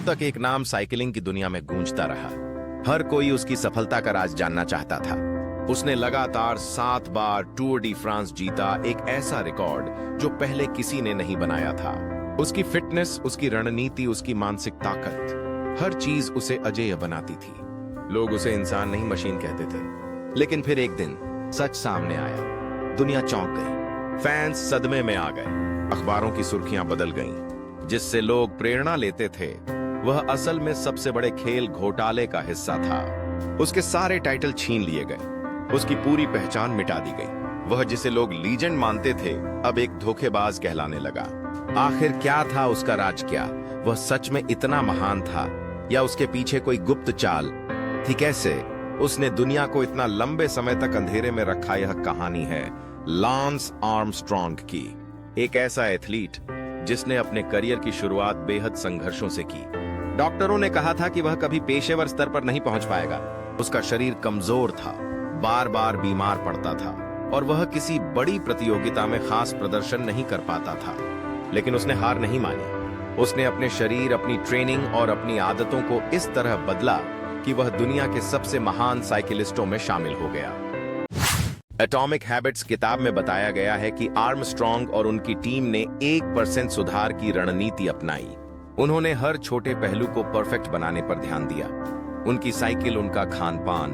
तक एक नाम साइकिलिंग की दुनिया में गूंजता रहा। हर कोई उसकी सफलता का राज जानना चाहता था। उसने लगातार 7 बार टूर डी फ्रांस जीता, एक ऐसा रिकॉर्ड जो पहले किसी ने नहीं बनाया था। उसकी फिटनेस, उसकी रणनीति, उसकी मानसिक ताकत, हर चीज उसे अजेय बनाती थी। लोग उसे इंसान नहीं मशीन कहते थे। लेकिन फिर एक दिन सच सामने आया। दुनिया चौंक गई, फैंस सदमे में आ गए, अखबारों की सुर्खियां बदल गईं। जिससे लोग प्रेरणा लेते थे वह असल में सबसे बड़े खेल घोटाले का हिस्सा था। उसके सारे टाइटल छीन लिए गए, उसकी पूरी पहचान मिटा दी गई। वह जिसे लोग लीजेंड मानते थे अब एक धोखेबाज कहलाने लगा। आखिर क्या था उसका राज? क्या वह सच में इतना महान था या उसके पीछे कोई गुप्त चाल थी? कैसे उसने दुनिया को इतना लंबे समय तक अंधेरे में रखा? यह कहानी है लांस आर्मस्ट्रॉन्ग की, एक ऐसा एथलीट जिसने अपने करियर की शुरुआत बेहद संघर्षों से की। डॉक्टरों ने कहा था कि वह कभी पेशेवर स्तर पर नहीं पहुंच पाएगा। उसका शरीर कमजोर था, बार बार बीमार पड़ता था और वह किसी बड़ी प्रतियोगिता में खास प्रदर्शन नहीं कर पाता था। लेकिन उसने हार नहीं मानी। उसने अपने शरीर, अपनी ट्रेनिंग और अपनी आदतों को इस तरह बदला कि वह दुनिया के सबसे महान साइकिलिस्टों में शामिल हो गया। एटॉमिक हैबिट्स किताब में बताया गया है कि आर्मस्ट्रॉन्ग और उनकी टीम ने 1% सुधार की रणनीति अपनाई। उन्होंने हर छोटे पहलू को परफेक्ट बनाने पर ध्यान दिया। उनकी साइकिल, उनका खान-पान,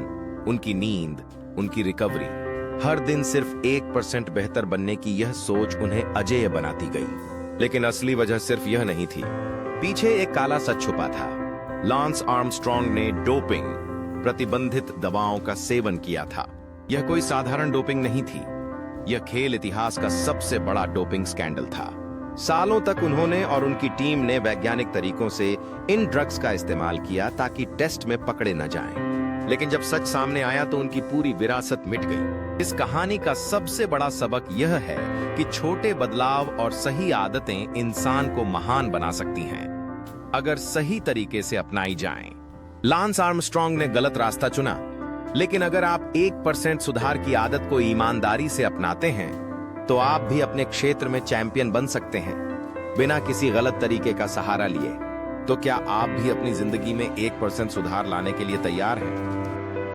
उनकी नींद, उनकी रिकवरी, हर दिन सिर्फ 1% बेहतर बनने की यह सोच उन्हें अजेय बनाती गई। लेकिन असली वजह सिर्फ यह नहीं थी, पीछे एक काला सच छुपा था। लांस आर्मस्ट्रॉन्ग ने डोपिंग, प्रतिबंधित दवाओं का सेवन किया था। यह कोई साधारण डोपिंग नहीं थी, यह खेल इतिहास का सबसे बड़ा डोपिंग स्कैंडल था। सालों तक उन्होंने और उनकी टीम ने वैज्ञानिक तरीकों से इन ड्रग्स का इस्तेमाल किया ताकि टेस्ट में पकड़े न जाएं। लेकिन जब सच सामने आया तो उनकी पूरी विरासत मिट गई। इस कहानी का सबसे बड़ा सबक यह है कि छोटे बदलाव और सही आदतें इंसान को महान बना सकती हैं, अगर सही तरीके से अपनाई जाएं। लांस आर्मस्ट्रॉन्ग ने गलत रास्ता चुना, लेकिन अगर आप 1% सुधार की आदत को ईमानदारी से अपनाते हैं तो आप भी अपने क्षेत्र में चैंपियन बन सकते हैं, बिना किसी गलत तरीके का सहारा लिए। तो क्या आप भी अपनी जिंदगी में 1% सुधार लाने के लिए तैयार हैं?